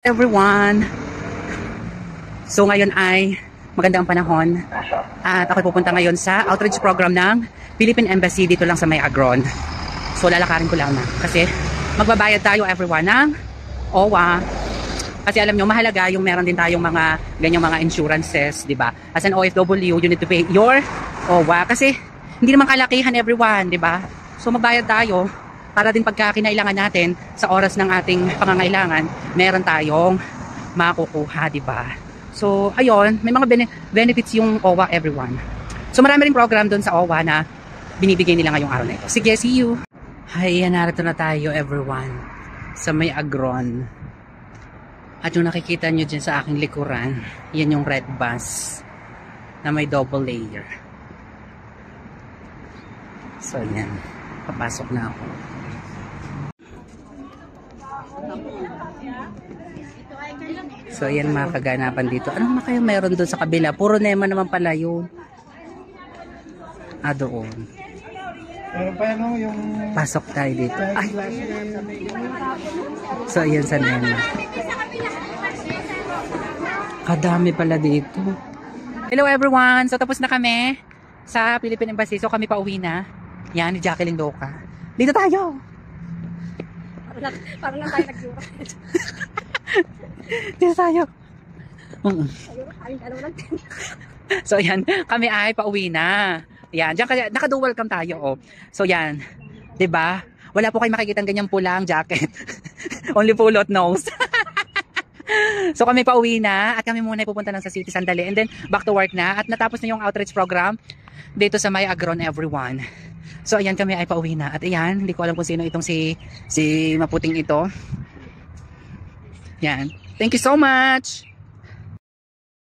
Everyone. So ngayon ay magandang panahon at ako pupunta ngayon sa outreach program ng Philippine Embassy dito lang sa May Agron. So lalakarin ko lang na kasi magbabayad tayo everyone ng OWA. Kasi alam nyo, mahalaga yung meron din tayong mga ganyang mga insurances, di ba? As an OFW, you need to pay your OWA kasi hindi naman kalakihan everyone, di ba? So magbayad tayo para din pagka kinailangan natin sa oras ng ating pangangailangan, meron tayong makukuha, di ba? So, ayun, may mga benefits yung OWA everyone. So, marami ring program doon sa OWA na binibigay nila ngayong araw na ito. Sige, see you! Hay, narito na tayo everyone sa May Agron. At yung nakikita nyo dyan sa aking likuran, yan yung red bus na may double layer. So, yan. Papasok na ako. So, ayan mga kaganapan dito. Ano na kayo meron doon sa kabila? Puro Nema naman pala yun. Ah, doon. Meron pa yan yung... Pasok tayo dito. Ay. So, ayan sa Nema. Kadami pala dito. Hello everyone! So, tapos na kami sa Philippine Embassy. So, kami pa uwi na. Yan, ni Jacqueline Loca. Dito tayo! Parang lang tayo nag-jura. Dito tayo. So yan, kami ay pauwi na. Yan, diyan kaya naka-dual cam tayo, oh. So yan, 'di ba? Wala po kayong makikitang ganyang pulang jacket. Only pulot nose. So kami pauwi na at kami muna ay pupunta lang sa city sandali and then back to work na at natapos na yung outreach program dito sa May Agron everyone. So ayan, kami ay pauwi na at ayan, hindi ko alam kung sino itong si maputing ito. Yan. Thank you so much.